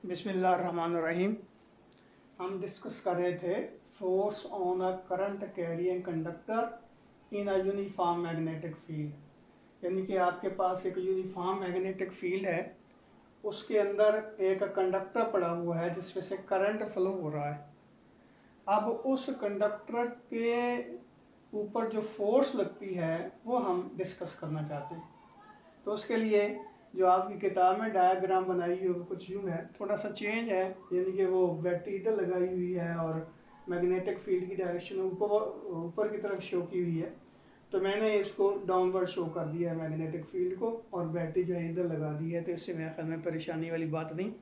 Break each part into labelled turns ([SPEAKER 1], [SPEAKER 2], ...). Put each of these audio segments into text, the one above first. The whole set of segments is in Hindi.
[SPEAKER 1] बिस्मिल्लाहिर्रहमानिर्रहीम। हम डिस्कस कर रहे थे force on a current carrying conductor in a uniform magnetic field. यानी कि आपके पास एक यूनिफॉर्म मैग्नेटिक फील्ड है, उसके अंदर एक कंडक्टर पड़ा हुआ है जिसमें से करंट फ्लो हो रहा है। अब उस कंडक्टर के ऊपर जो फोर्स लगती है वो हम डिस्कस करना चाहते हैं। तो उसके लिए जो आपकी किताब में डायग्राम बनाई हुई है कुछ यूँ है, थोड़ा सा चेंज है, यानी कि वो बैटरी इधर लगाई हुई है और मैग्नेटिक फील्ड की डायरेक्शन ऊपर की तरफ शो की हुई है। तो मैंने इसको डाउनवर्ड शो कर दिया है मैग्नेटिक फील्ड को, और बैटरी जो है इधर लगा दी है। तो इससे मेरे ख्याल में परेशानी वाली बात नहीं,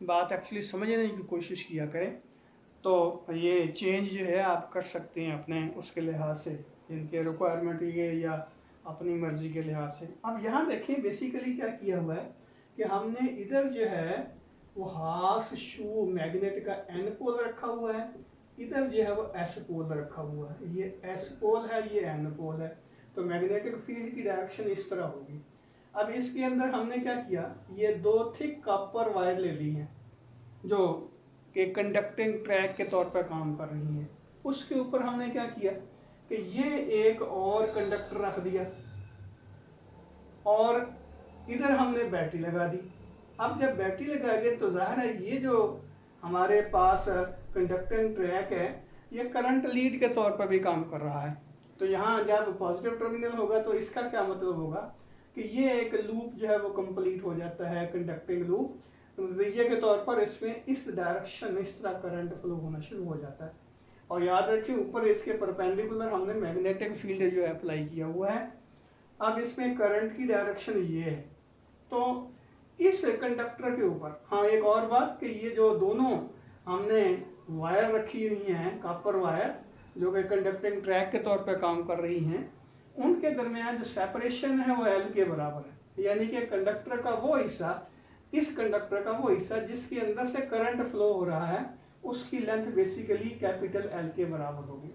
[SPEAKER 1] बात एक्चुअली समझने की कोशिश किया करें। तो ये चेंज जो है आप कर सकते हैं अपने उसके लिहाज से, जिनके रिक्वायरमेंट ये या अपनी मर्ज़ी के लिहाज से। अब यहाँ देखें बेसिकली क्या किया हुआ है कि हमने इधर जो है वो हाफ शू मैग्नेट का एन पोल रखा हुआ है, इधर जो है वो एस पोल रखा हुआ है। ये एस पोल है, ये एन पोल है। तो मैग्नेटिक फील्ड की डायरेक्शन इस तरह होगी। अब इसके अंदर हमने क्या किया, ये दो थिक कॉपर वायर ले ली हैं जो कि कंडक्टिंग ट्रैक के तौर पर काम कर रही हैं। उसके ऊपर हमने क्या किया कि ये एक और कंडक्टर रख दिया और इधर हमने बैटरी लगा दी। अब जब बैटरी लगाएंगे तो जाहिर है ये जो हमारे पास कंडक्टिंग ट्रैक है ये करंट लीड के तौर पर भी काम कर रहा है। तो यहाँ जब पॉजिटिव टर्मिनल होगा तो इसका क्या मतलब होगा कि ये एक लूप जो है वो कंप्लीट हो जाता है, कंडक्टिंग लूप। नतीजे के तौर पर इसमें इस डायरेक्शन में इस तरह करंट फ्लो होना शुरू हो जाता है। और याद रखिए ऊपर इसके परपेंडिकुलर हमने मैग्नेटिक फील्ड जो है अप्लाई किया हुआ है। अब इसमें करंट की डायरेक्शन ये है। तो इस कंडक्टर के ऊपर, हाँ एक और बात कि ये जो दोनों हमने वायर रखी हुई हैं, कॉपर वायर जो कि कंडक्टिंग ट्रैक के तौर पर काम कर रही हैं, उनके दरमियान जो सेपरेशन है वो एल के बराबर है। यानी कि कंडक्टर का वो हिस्सा, इस कंडक्टर का वो हिस्सा जिसके अंदर से करंट फ्लो हो रहा है, उसकी लेंथ बेसिकली कैपिटल एल के बराबर होगी।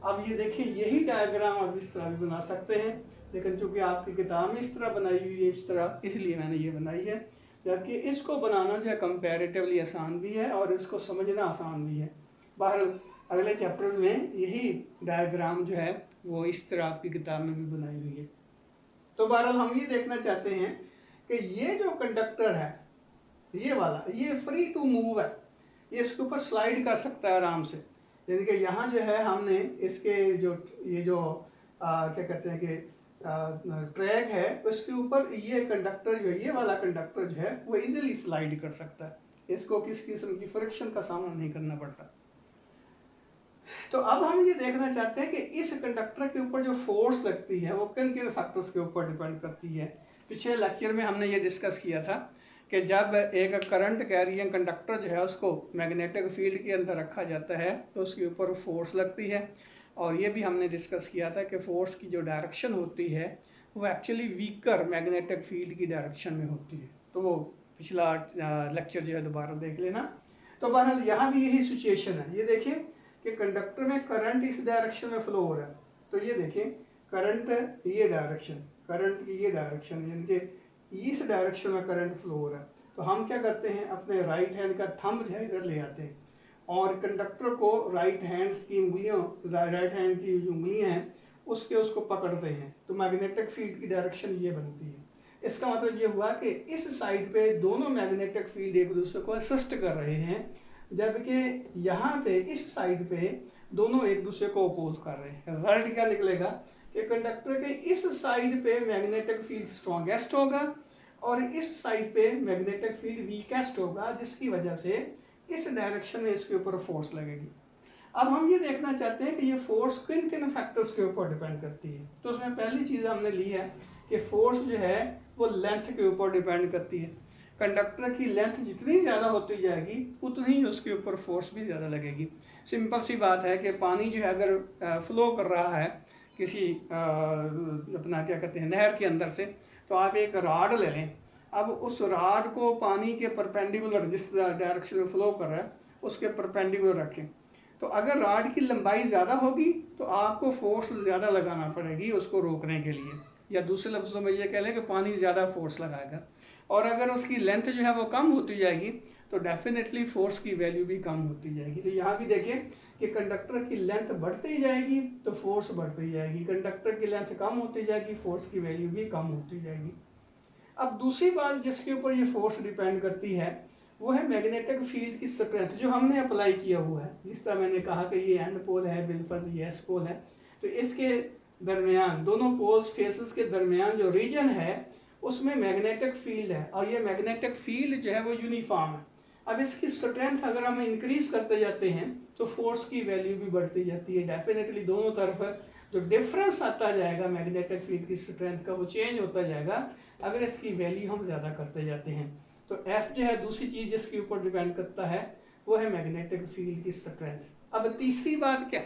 [SPEAKER 1] अब ये देखिए यही डायग्राम आप इस तरह भी बना सकते हैं, लेकिन चूंकि आपकी किताब में इस तरह बनाई हुई है इस तरह, इसलिए मैंने ये बनाई है। जबकि इसको बनाना जो है कंपैरेटिवली आसान भी है और इसको समझना आसान भी है। बहरहाल अगले चैप्टर्स में यही डायग्राम जो है वो इस तरह आपकी किताब में भी बनाई हुई है। तो बहरहाल हम ये देखना चाहते हैं कि ये जो कंडक्टर है ये वाला, ये फ्री टू मूव है, ये इसके ऊपर स्लाइड कर सकता है आराम से। यानी कि यहाँ जो है हमने इसके जो ये जो क्या कहते हैं कि ट्रैक है उसके ऊपर ये कंडक्टर जो है, ये वाला कंडक्टर जो है वो इजीली स्लाइड कर सकता है, इसको किसी किस्म की फ्रिक्शन का सामना नहीं करना पड़ता। तो अब हम ये देखना चाहते हैं कि इस कंडक्टर के ऊपर जो फोर्स लगती है वो किन किन फैक्टर्स के ऊपर डिपेंड करती है। पिछले लेक्चर में हमने ये डिस्कस किया था कि जब एक करंट कैरियंग कंडक्टर जो है उसको मैग्नेटिक फील्ड के अंदर रखा जाता है तो उसके ऊपर फोर्स लगती है। और ये भी हमने डिस्कस किया था कि फोर्स की जो डायरेक्शन होती है वो एक्चुअली वीकर मैग्नेटिक फील्ड की डायरेक्शन में होती है। तो वो पिछला लेक्चर जो है दोबारा देख लेना। तो बहरहाल यहाँ भी यही सिचुएशन है। ये देखिए कि कंडक्टर में करंट इस डायरेक्शन में फ्लो हो रहा है। तो ये देखिए करंट ये डायरेक्शन, करंट की ये डायरेक्शन, यानी कि इस डायरेक्शन में करंट फ्लो हो रहा है। तो हम क्या करते हैं, अपने राइट हैंड का थंब जो है इधर ले आते हैं और कंडक्टर को राइट हैंड की उंगलियों, राइट हैंड की जो उंगलियां हैं उसको पकड़ते हैं। तो मैग्नेटिक फील्ड की डायरेक्शन ये बनती है। इसका मतलब ये हुआ कि इस साइड पे दोनों मैग्नेटिक फील्ड एक दूसरे को असिस्ट कर रहे हैं, जबकि यहाँ पे इस साइड पे दोनों एक दूसरे को अपोज कर रहे हैं। रिजल्ट क्या निकलेगा कि कंडक्टर के इस साइड पे मैग्नेटिक फील्ड स्ट्रॉन्गेस्ट होगा और इस साइड पे मैग्नेटिक फील्ड वीकेस्ट होगा, जिसकी वजह से इस डायरेक्शन में इसके ऊपर फोर्स लगेगी। अब हम ये देखना चाहते हैं कि ये फोर्स किन किन फैक्टर्स के ऊपर डिपेंड करती है। तो उसमें पहली चीज़ हमने ली है कि फोर्स जो है वो लेंथ के ऊपर डिपेंड करती है। कंडक्टर की लेंथ जितनी ज़्यादा होती जाएगी उतनी ही उसके ऊपर फोर्स भी ज़्यादा लगेगी। सिंपल सी बात है कि पानी जो है अगर फ्लो कर रहा है किसी अपना क्या कहते हैं नहर के अंदर से, तो आप एक रॉड ले लें। अब उस रॉड को पानी के परपेंडिकुलर, जिस डायरेक्शन में फ्लो कर रहा है उसके परपेंडिकुलर रखें। तो अगर रॉड की लंबाई ज़्यादा होगी तो आपको फोर्स ज़्यादा लगाना पड़ेगी उसको रोकने के लिए, या दूसरे लफ्ज़ों में ये कह लें कि पानी ज़्यादा फोर्स लगाएगा। और अगर उसकी लेंथ जो है वो कम होती जाएगी तो डेफिनेटली फोर्स की वैल्यू भी कम होती जाएगी। तो यहाँ भी देखें कि कंडक्टर की लेंथ बढ़ती जाएगी तो फोर्स बढ़ती जाएगी, कंडक्टर की लेंथ कम होती जाएगी, फोर्स की वैल्यू भी कम होती जाएगी। अब दूसरी बात जिसके ऊपर ये फोर्स डिपेंड करती है वो है मैग्नेटिक फील्ड की स्ट्रेंथ जो हमने अप्लाई किया हुआ है। जिस तरह मैंने कहा कि ये एंड पोल है, बिलफर्ज ये एस पोल है, तो इसके दरमियान दोनों पोल्स फेसेस के दरमियान जो रीजन है उसमें मैग्नेटिक फील्ड है और ये मैग्नेटिक फील्ड जो है वो यूनिफॉर्म है। अब इसकी स्ट्रेंथ अगर हम इंक्रीज करते जाते हैं तो फोर्स की वैल्यू भी बढ़ती जाती है। डेफिनेटली दोनों तरफ जो डिफरेंस आता जाएगा मैग्नेटिक फील्ड की स्ट्रेंथ का वो चेंज होता जाएगा अगर इसकी वैल्यू हम ज़्यादा करते जाते हैं। तो F जो है दूसरी चीज़ जिसके ऊपर डिपेंड करता है वो है मैग्नेटिक फील्ड की स्ट्रेंथ। अब तीसरी बात क्या,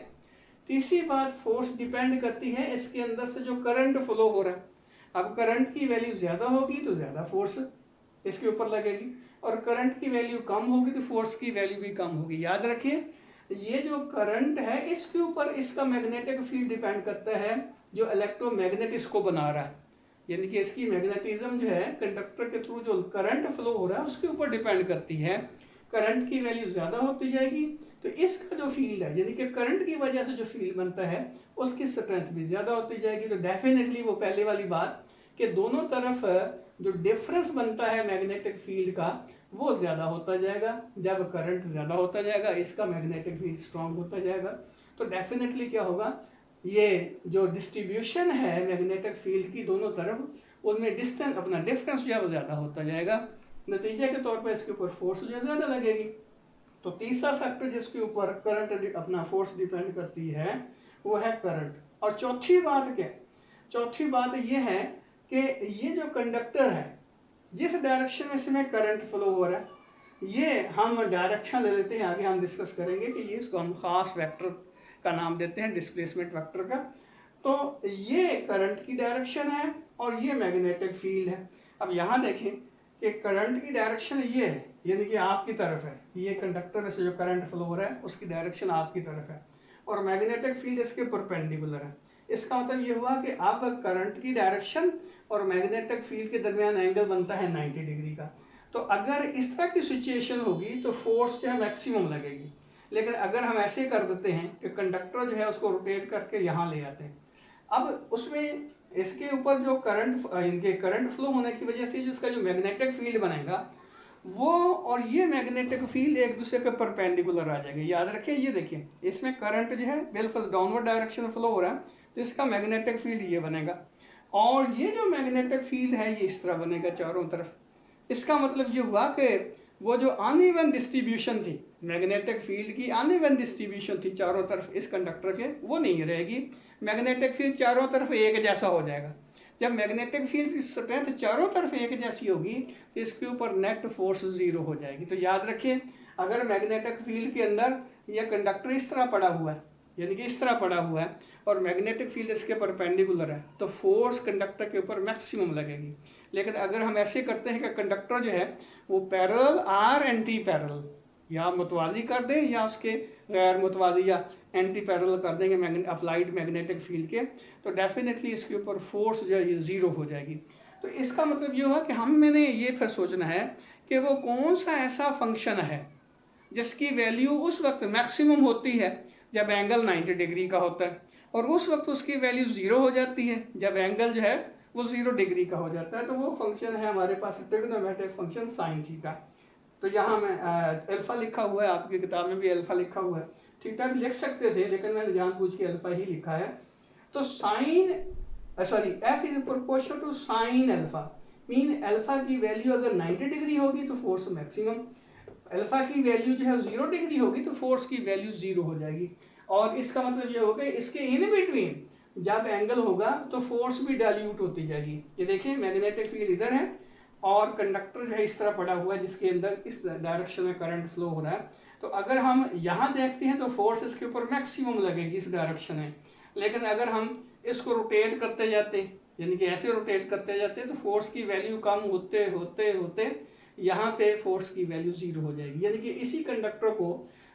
[SPEAKER 1] तीसरी बात फोर्स डिपेंड करती है इसके अंदर से जो करंट फ्लो हो रहा है। अब करंट की वैल्यू ज़्यादा होगी तो ज़्यादा फोर्स इसके ऊपर लगेगी और करंट की वैल्यू कम होगी तो फोर्स की वैल्यू भी कम होगी। याद रखिए ये जो करंट है इसके ऊपर इसका मैग्नेटिक फील्ड डिपेंड करता है जो इलेक्ट्रोमैग्नेट इसको बना रहा है, यानी कि इसकी मैग्नेटिज्म जो है कंडक्टर के थ्रू जो करंट फ्लो हो रहा है उसके ऊपर डिपेंड करती है। करंट की वैल्यू ज़्यादा होती जाएगी तो इसका जो फील्ड है यानी कि करंट की वजह से जो फील्ड बनता है उसकी स्ट्रेंथ भी ज़्यादा होती जाएगी। तो डेफिनेटली वो पहले वाली बात कि दोनों तरफ जो डिफरेंस बनता है मैग्नेटिक फील्ड का वो ज़्यादा होता जाएगा। जब करंट ज़्यादा होता जाएगा इसका मैग्नेटिक फील्ड स्ट्रांग होता जाएगा। तो डेफिनेटली क्या होगा, ये जो डिस्ट्रीब्यूशन है मैग्नेटिक फील्ड की दोनों तरफ उनमें डिस्टेंस अपना डिफरेंस जो है वो ज़्यादा होता जाएगा। नतीजे के तौर पर इसके ऊपर फोर्स जो है ज़्यादा लगेगी। तो तीसरा फैक्टर जिसके ऊपर करंट अपना फोर्स डिपेंड करती है वो है करंट। और चौथी बात क्या, चौथी बात ये है कि ये जो कंडक्टर है जिस डायरेक्शन में इसमें करंट फ्लो हो रहा है ये हम डायरेक्शन ले लेते हैं, आगे हम डिस्कस करेंगे कि ये इसको हम खास वेक्टर का नाम देते हैं डिस्प्लेसमेंट वेक्टर का। तो ये करंट की डायरेक्शन है और ये मैग्नेटिक फील्ड है। अब यहाँ देखें कि करंट की डायरेक्शन ये है यानी कि आपकी तरफ है, ये कंडक्टर से जो करंट फ्लो हो रहा है उसकी डायरेक्शन आपकी तरफ है और मैग्नेटिक फील्ड इसके परपेंडिकुलर है। इसका मतलब ये हुआ कि आप करंट की डायरेक्शन और मैग्नेटिक फील्ड के दरमियान एंगल बनता है 90 डिग्री का। तो अगर इस तरह की सिचुएशन होगी तो फोर्स जो है मैक्सिमम लगेगी। लेकिन अगर हम ऐसे कर देते हैं कि कंडक्टर जो है उसको रोटेट करके यहाँ ले आते हैं, अब उसमें इसके ऊपर जो इनके करंट फ्लो होने की वजह से जिसका जो मैग्नेटिक फील्ड बनेगा वो और ये मैग्नेटिक फील्ड एक दूसरे के परपेंडिकुलर आ जाएंगे। याद रखिए ये देखिए इसमें करंट जो है बिल्कुल डाउनवर्ड डायरेक्शन फ्लो हो रहा है तो इसका मैग्नेटिक फील्ड ये बनेगा और ये जो मैग्नेटिक फील्ड है ये इस तरह बनेगा चारों तरफ। इसका मतलब ये हुआ कि वो जो अनइवन डिस्ट्रीब्यूशन थी मैग्नेटिक फील्ड की, अनइवन डिस्ट्रीब्यूशन थी चारों तरफ इस कंडक्टर के, वो नहीं रहेगी। मैग्नेटिक फील्ड चारों तरफ एक जैसा हो जाएगा। जब मैग्नेटिक फील्ड की स्ट्रेंथ चारों तरफ एक जैसी होगी तो इसके ऊपर नेट फोर्स जीरो हो जाएगी। तो याद रखिए अगर मैग्नेटिक फील्ड के अंदर यह कंडक्टर इस तरह पड़ा हुआ है यानी कि इस तरह पड़ा हुआ है और मैग्नेटिक फील्ड इसके परपेंडिकुलर है तो फोर्स कंडक्टर के ऊपर मैक्सिमम लगेगी। लेकिन अगर हम ऐसे करते हैं कि कंडक्टर जो है वो पैरेलल आर एंटी पैरेलल या मुतवाजी कर दें या उसके गैर मुतवाजी या एंटी पैरेलल कर देंगे अप्लाइड मैग्नेटिक फील्ड के, तो डेफिनेटली इसके ऊपर फोर्स जो है ये ज़ीरो हो जाएगी। तो इसका मतलब ये हुआ कि मैंने ये फिर सोचना है कि वो कौन सा ऐसा फंक्शन है जिसकी वैल्यू उस वक्त मैक्सिमम होती है जब एंगल 90 डिग्री का होता है और उस वक्त उसकी वैल्यू ज़ीरो हो जाती है जब एंगल जो है वो 0 डिग्री का हो जाता है। तो वो फंक्शन है हमारे पास ट्रिग्नोमेट्रिक फंक्शन साइन थीटा। तो यहाँ मैं अल्फा लिखा हुआ है, आपकी किताब में भी अल्फा लिखा हुआ है, थीटा भी लिख सकते थे लेकिन मैंने जानबूझ के अल्फा ही लिखा है। तो sine F is proportional to sine alpha, mean alpha की वैल्यू अगर 90 डिग्री होगी तो फोर्स मैक्सिमम, अल्फा की वैल्यू जो है 0 डिग्री होगी तो फोर्स की वैल्यू 0 हो जाएगी। और इसका मतलब ये होगा इसके इन बिटवीन जब एंगल होगा तो फोर्स भी डाइल्यूट होती जाएगी। ये देखिए मैग्नेटिक फील्ड इधर है और कंडक्टर जो है इस तरह पड़ा हुआ है जिसके अंदर इस डायरेक्शन में करंट फ्लो हो रहा है। तो अगर हम यहाँ देखते हैं तो फोर्स इसके ऊपर मैक्सिमम लगेगी इस डायरेक्शन में। लेकिन अगर हम इसको रोटेट करते जाते यानी कि ऐसे रोटेट करते जाते हैं तो फोर्स की वैल्यू कम होते होते होते यहाँ पे फोर्स की वैल्यू 0 हो जाएगी। यानी कि इसी कंडक्टर को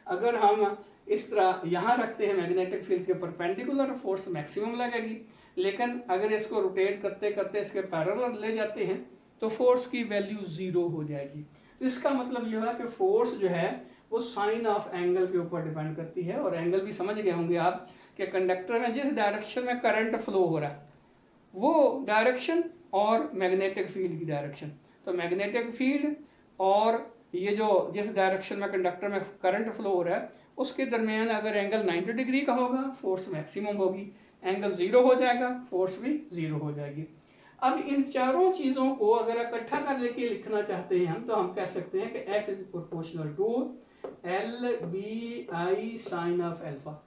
[SPEAKER 1] अगर हम इस तरह यहाँ रखते हैं मैग्नेटिक फील्ड के परपेंडिकुलर फोर्स मैक्सिमम लगेगी, लेकिन अगर इसको रोटेट करते करते इसके पैरेलल ले जाते हैं तो फोर्स की वैल्यू 0 हो जाएगी। तो इसका मतलब ये हुआ कि फोर्स जो है वो साइन ऑफ एंगल के ऊपर डिपेंड करती है। और एंगल भी समझ गए होंगे आप कि कंडक्टर में जिस डायरेक्शन में करंट फ्लो हो रहा है वो डायरेक्शन और मैग्नेटिक फील्ड की डायरेक्शन, तो मैग्नेटिक फील्ड और ये जो जिस डायरेक्शन में कंडक्टर में करंट फ्लो हो रहा है उसके दरमियान अगर एंगल 90 डिग्री का होगा फोर्स मैक्सिमम होगी, एंगल 0 हो जाएगा फोर्स भी 0 हो जाएगी। अब इन चारों चीज़ों को अगर इकट्ठा कर लेके लिखना चाहते हैं हम, तो हम कह सकते हैं कि F is proportional to L B I sine of alpha,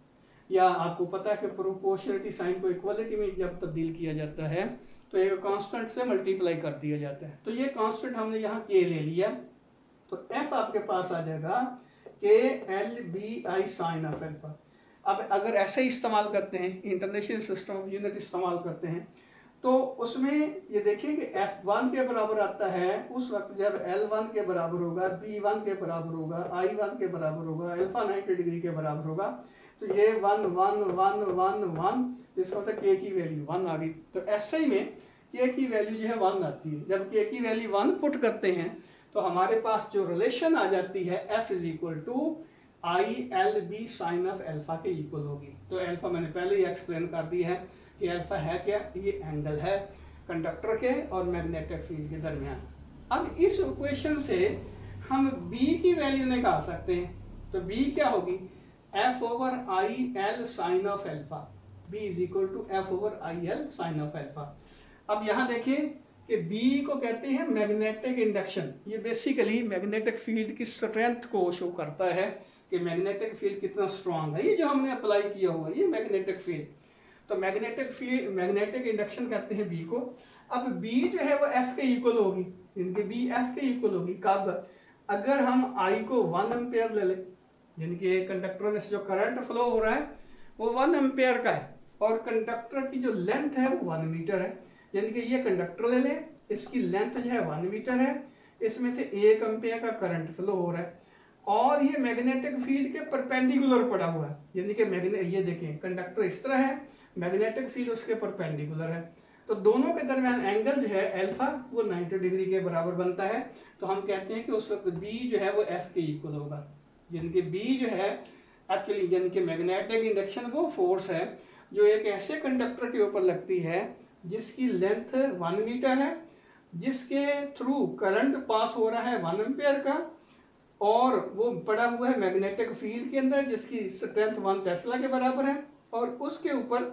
[SPEAKER 1] या आपको पता है कि प्रोपोर्शनलिटी साइन को इक्वालिटी में जब तब्दील किया जाता है तो एक कांस्टेंट से मल्टीप्लाई कर दिया जाता है। तो ये कांस्टेंट हमने यहाँ के ले लिया, तो F आपके पास आ जाएगा के L B I sine of alpha. अब अगर ऐसे ही इस्तेमाल करते हैं, इंटरनेशनल सिस्टम ऑफ यूनिट इस्तेमाल करते हैं, तो उसमें ये देखिए कि F1 के बराबर आता है उस वक्त जब L1 के बराबर होगा, B1 के बराबर होगा, I1 के बराबर होगा, अल्फा 90 डिग्री के बराबर होगा। तो ये 1 1 1 1 1, जिसका मतलब K की वैल्यू 1 आ गई। तो ऐसे ही में K की वैल्यू जो है 1 आती है। जब K की वैल्यू 1 पुट करते हैं तो हमारे पास जो रिलेशन आ जाती है F is equal to I L B sine of alpha के इक्वल होगी। तो एल्फा मैंने पहले ही एक्सप्लेन कर दी है कि अल्फा है क्या, ये एंगल है कंडक्टर के और मैग्नेटिक फील्ड के दरमियान। अब इस इक्वेशन से हम B की वैल्यू निकाल सकते हैं। तो B क्या होगी, F over I L sine of alpha, B is equal to F over I L sine of alpha. अब यहाँ देखिए कि B को कहते हैं मैग्नेटिक इंडक्शन। ये बेसिकली मैग्नेटिक फील्ड की स्ट्रेंथ को शो करता है कि मैग्नेटिक फील्ड कितना स्ट्रांग है। ये जो हमने अप्लाई किया हुआ है ये मैग्नेटिक फील्ड, तो मैग्नेटिक फील्ड मैग्नेटिक इंडक्शन कहते हैं B को। अब B जो है वो F के इक्वल होगी, इनके B F के इक्वल होगी। कब, अगर हम I को 1 एम्पेयर ले लें, यानी कि कंडक्टर में से जो करंट फ्लो हो रहा है वो 1 एम्पेयर का है और कंडक्टर की जो लेंथ है वो 1 मीटर है। यानी कि ये कंडक्टर ले लें, इसकी लेंथ जो है 1 मीटर है, इसमें से 1 एम्पेयर का करंट फ्लो हो रहा है और ये मैग्नेटिक फील्ड के परपेंडिकुलर पड़ा हुआ है। यानी कि मैग्नेट, ये देखें कंडक्टर इस तरह है, मैग्नेटिक फील्ड उसके परपेंडिकुलर है, तो दोनों के दरमियान एंगल जो है अल्फा वो 90 डिग्री के बराबर बनता है। तो हम कहते हैं कि उस वक्त B जो है वो F के इक्वल होगा। यानी कि B जो है एक्चुअली यानी कि मैग्नेटिक इंडक्शन वो फोर्स है जो एक ऐसे कंडक्टर के ऊपर लगती है जिसकी लेंथ 1 मीटर है, जिसके थ्रू करंट पास हो रहा है 1 एम्पेयर का और वो पड़ा हुआ है मैग्नेटिक फील्ड के अंदर जिसकी स्ट्रेंथ 1 टेस्ला के बराबर है और उसके ऊपर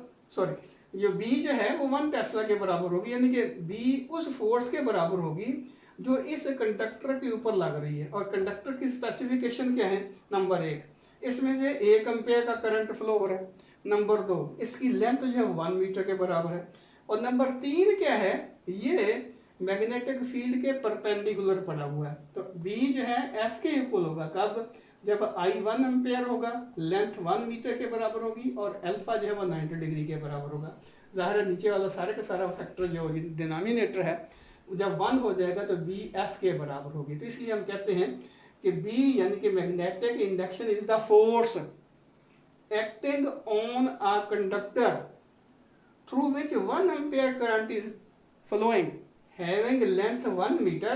[SPEAKER 1] जो B जो है वो 1 टेस्ला के बराबर होगी। यानी कि B उस फोर्स के बराबर होगी जो इस कंडक्टर के ऊपर लग रही है। और कंडक्टर की स्पेसिफिकेशन क्या है, नंबर 1 इसमें से 1 एम्पेयर का करंट फ्लो हो रहा है, नंबर 2 इसकी लेंथ जो है 1 मीटर के बराबर है और नंबर 3 क्या है, ये मैग्नेटिक फील्ड के परपेंडिकुलर पड़ा हुआ है। तो B जो है F के इक्वल होगा कब, जब I 1 एम्पेयर होगा, लेंथ 1 मीटर के बराबर होगी और अल्फा जो है वो 90 डिग्री के बराबर होगा। जाहिर है नीचे वाला सारे का सारा फैक्टर जो डिनोमिनेटर है जब 1 हो जाएगा तो B F के बराबर होगी। तो इसलिए हम कहते हैं कि B यानी कि magnetic induction is the force acting on a conductor through which 1 ampere current is flowing having length 1 meter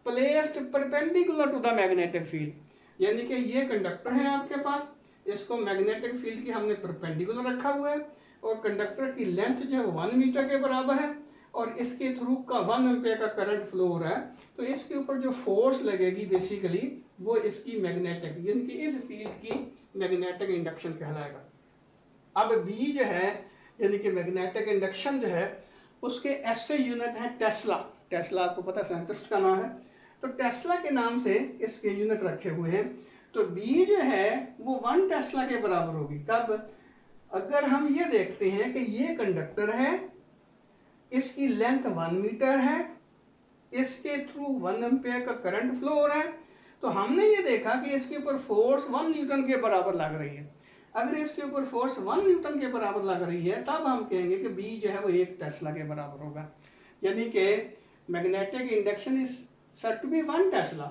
[SPEAKER 1] placed perpendicular to the magnetic field। यानी कि ये कंडक्टर है आपके पास, इसको मैग्नेटिक फील्ड की हमने परपेंडिकुलर रखा हुआ है और कंडक्टर की लेंथ जो है 1 मीटर के बराबर है और इसके थ्रू का 1 एम्पेयर का करंट फ्लो हो रहा है। तो इसके ऊपर जो फोर्स लगेगी बेसिकली वो इसकी मैग्नेटिक यानी कि इस फील्ड की मैग्नेटिक इंडक्शन कहलाएगा। अब B जो है यानी कि मैग्नेटिक इंडक्शन जो है उसके ऐसे यूनिट है टेस्ला। टेस्ला आपको पता है साइंटिस्ट का नाम है, तो टेस्ला के नाम से इसके यूनिट रखे हुए हैं। तो B जो है वो 1 टेस्ला के बराबर होगी कब, अगर हम ये देखते हैं कि ये कंडक्टर है, इसकी लेंथ 1 मीटर है, इसके थ्रू 1 एम्पेयर का करंट फ्लो हो रहा है, तो हमने ये देखा कि इसके ऊपर फोर्स 1 न्यूटन के बराबर लग रही है। अगर इसके ऊपर फोर्स 1 न्यूटन के बराबर लग रही है तब हम कहेंगे कि B जो है वो 1 टेस्ला के बराबर होगा। यानी कि magnetic induction is said to be 1 Tesla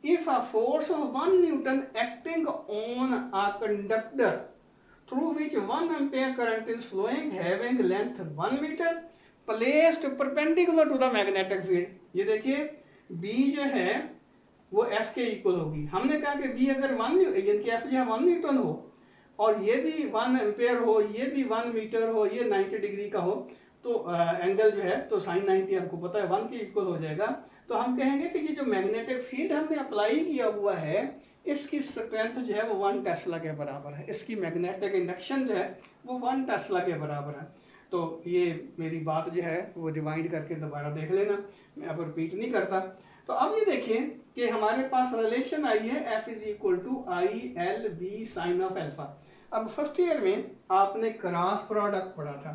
[SPEAKER 1] if a force of 1 Newton acting on a conductor through which 1 ampere current is flowing having length 1 meter placed perpendicular to the magnetic field. ये देखिए बी जो है वो एफ के इक्वल होगी। हमने कहा कि बी अगर 1 यानी कि एफ जो है 1 न्यूटन हो और ये भी 1 एम्पेयर हो, ये भी 1 मीटर हो, ये 90 डिग्री का हो, तो एंगल जो है तो साइन 90 आपको पता है 1 के इक्वल हो जाएगा। तो हम कहेंगे कि ये जो मैग्नेटिक फील्ड हमने अप्लाई किया हुआ है इसकी स्ट्रेंथ जो है वो 1 टेस्ला के बराबर है, इसकी मैग्नेटिक इंडक्शन जो है वो 1 टेस्ला के बराबर है। तो ये मेरी बात जो है वो रिवाइंड करके दोबारा देख लेना, मैं अब रिपीट नहीं करता। तो अब ये देखें कि हमारे पास रिलेशन आई है F is equal to I L B sine of alpha. अब फर्स्ट ईयर में आपने क्रॉस प्रोडक्ट पढ़ा था,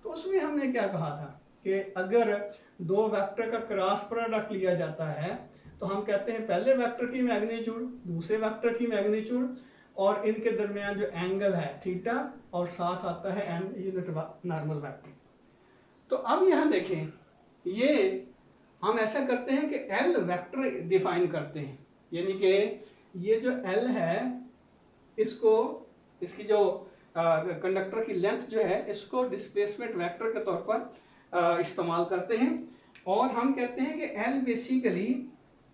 [SPEAKER 1] तो उसमें हमने क्या कहा था कि अगर दो वेक्टर का क्रॉस प्रोडक्ट लिया जाता है तो हम कहते हैं पहले वेक्टर की मैग्नीट्यूड, दूसरे वेक्टर की मैग्नीट्यूड और इनके दरमियान जो एंगल है थीटा और साथ आता है एन यूनिट नॉर्मल वेक्टर। तो अब यहाँ देखें ये हम ऐसा करते हैं कि एल वेक्टर डिफाइन करते हैं, यानी कि ये जो एल है इसको इसकी जो कंडक्टर की लेंथ जो है इसको डिस्प्लेसमेंट वेक्टर के तौर पर इस्तेमाल करते हैं। और हम कहते हैं कि एल बेसिकली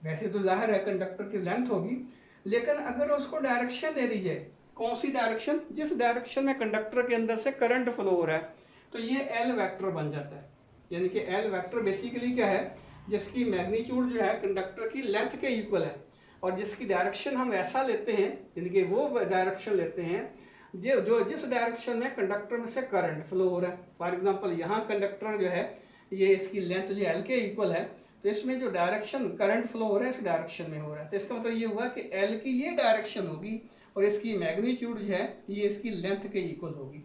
[SPEAKER 1] वैसे तो जाहिर है कंडक्टर की लेंथ होगी, लेकिन अगर उसको डायरेक्शन दे दीजिए, कौन सी डायरेक्शन, जिस डायरेक्शन में कंडक्टर के अंदर से करंट फ्लो हो रहा है, तो ये एल वेक्टर बन जाता है। यानी कि एल वेक्टर बेसिकली क्या है, जिसकी मैग्नीट्यूड जो है कंडक्टर की लेंथ के इक्वल है और जिसकी डायरेक्शन हम ऐसा लेते हैं, यानी कि वो डायरेक्शन लेते हैं जो जिस डायरेक्शन में कंडक्टर में से करंट फ्लो हो रहा है। फॉर एग्जांपल यहाँ कंडक्टर जो है ये इसकी लेंथ जो एल के इक्वल है, तो इसमें जो डायरेक्शन करंट फ्लो हो रहा है इस डायरेक्शन में हो रहा है। तो इसका मतलब ये हुआ कि एल की ये डायरेक्शन होगी और इसकी मैग्नीट्यूड जो है ये इसकी लेंथ के इक्वल होगी।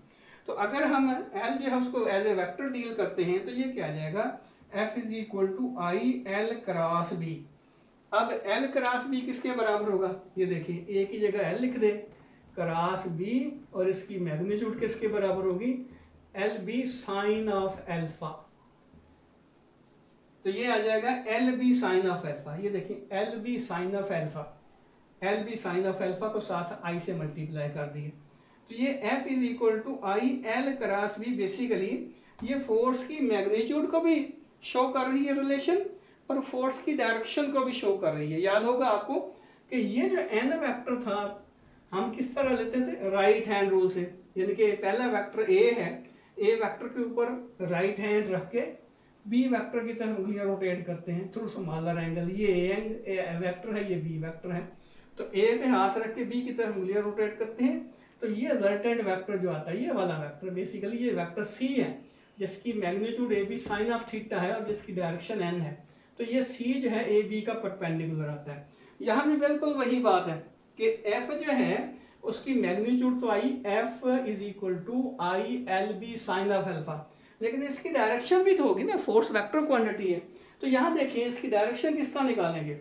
[SPEAKER 1] तो अगर हम एल जो है उसको एज ए वेक्टर डील करते हैं तो ये क्या आ जाएगा, F is equal to I L cross B. अब एल क्रॉस बी किसके बराबर होगा, ये देखिए एक ही जगह एल लिख दे, क्रॉस बी और इसकी मैग्नीट्यूड किसके बराबर होगी, L B sine of alpha. तो ये आ जाएगा L B sine of alpha. ये देखिए L B sine of alpha, L B sine of alpha को साथ आई से मल्टीप्लाई कर दिए। तो ये F is equal to I L cross B, basically ये फोर्स की मैग्नीट्यूड को भी शो कर रही है रिलेशन और फोर्स की डायरेक्शन को भी शो कर रही है। याद होगा आपको कि ये जो एन वेक्टर था हम किस तरह लेते थे, राइट हैंड रूल से, यानी कि पहला वेक्टर ए है, ए वेक्टर के ऊपर राइट हैंड रख के बी वेक्टर की तरफ उंगलियां रोटेट करते हैं थ्रू स्मॉलर एंगल। ये ए वेक्टर है, ये बी वेक्टर है, तो ए पे हाथ रख के बी की तरफ उंगलियां रोटेट करते हैं। तो ये रिजल्टेंट वेक्टर जो आता है ये वाला वेक्टर बेसिकली ये वेक्टर सी है, जिसकी magnitude A B sine of theta है और जिसकी डायरेक्शन एन है। तो ये सी जो है ए बी का परपेंडिकुलर आता है। यहाँ भी बिल्कुल वही बात है कि एफ जो है उसकी मैग्नीट्यूड तो I F is equal to I L B sine of alpha, लेकिन इसकी डायरेक्शन भी तो होगी ना, फोर्स वेक्टर क्वांटिटी है। तो यहाँ देखिए इसकी डायरेक्शन किस तरह निकालेंगे,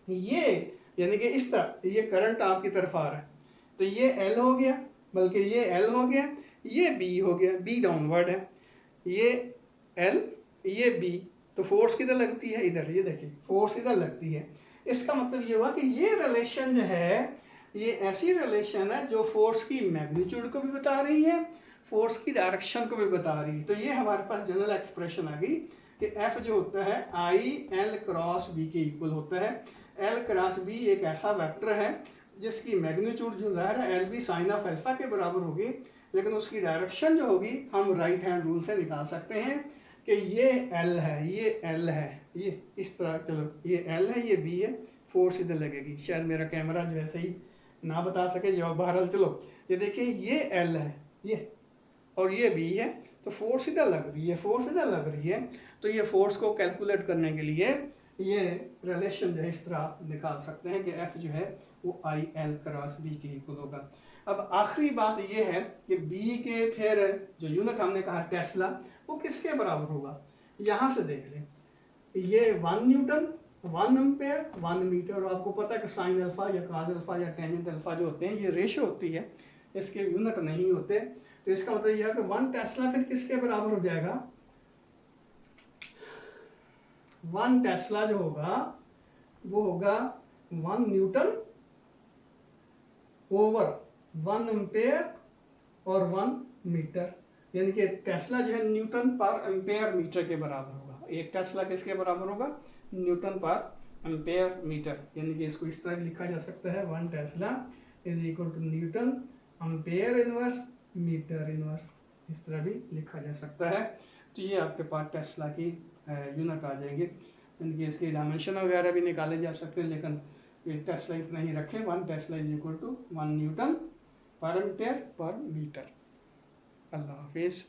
[SPEAKER 1] ये यानी कि इस तरह ये करंट आपकी तरफ आ रहा है तो ये एल हो गया, बल्कि ये एल हो गया, ये बी हो गया, बी डाउनवर्ड है, ये एल ये बी, तो फोर्स किधर लगती है, इधर, ये देखिए फोर्स इधर लगती है। इसका मतलब ये हुआ कि ये रिलेशन जो है ये ऐसी रिलेशन है जो फोर्स की मैग्नीट्यूड को भी बता रही है, फोर्स की डायरेक्शन को भी बता रही है। तो ये हमारे पास जनरल एक्सप्रेशन आ गई कि एफ जो होता है आई एल क्रॉस बी के इक्वल होता है। एल क्रॉस बी एक ऐसा वेक्टर है जिसकी मैग्नीट्यूड जो ज़ाहिर है L B sine of alpha के बराबर होगी, लेकिन उसकी डायरेक्शन जो होगी हम राइट हैंड रूल से निकाल सकते हैं कि ये एल है, ये एल है, ये इस तरह, चलो ये एल है, ये बी है, फोर्स इधर लगेगी। शायद मेरा कैमरा जो है सही ना बता सके जो, बहरहाल चलो ये देखिए ये एल है ये और ये बी है, तो फोर्स इधर लग रही है, फोर्स इधर लग रही है। तो ये फोर्स को कैलकुलेट करने के लिए ये रिलेशन जो है इस तरह निकाल सकते हैं कि एफ जो है वो आई एल क्रॉस बी के इक्वल होगा। अब आखिरी बात ये है कि बी के फिर जो यूनिट हमने कहा टेस्ला, वो किसके बराबर होगा, यहाँ से देख लें, ये 1 न्यूटन, 1 एम्पेयर, 1 मीटर, और आपको पता है कि साइन अल्फा या कॉस अल्फा या टेंजेंट अल्फा जो होते हैं ये रेशो होती है, इसके यूनिट नहीं होते। तो इसका मतलब यह है कि 1 टेस्ला फिर किसके बराबर हो जाएगा, 1 टेस्ला जो होगा वो होगा 1 न्यूटन ओवर 1 एम्पेयर और 1 मीटर। यानी कि टेस्ला जो है न्यूटन पर एम्पेयर मीटर के बराबर होगा। एक टेस्ला किसके बराबर होगा? न्यूटन पर एम्पेयर मीटर। यानी कि इसको इस तरह लिखा जा सकता है, 1 tesla is equal to newton ampere inverse metre inverse, इस तरह भी लिखा जा सकता है। तो ये आपके पास टेस्ला की यूनिट आ जाएंगे, यानी कि इसके डायमेंशन वगैरह भी निकाले जा सकते हैं, लेकिन ये टेस्ला इतना ही रखें, 1 tesla is equal to 1 newton पर एम्पेयर पर मीटर। अल्लाह हाफिज़।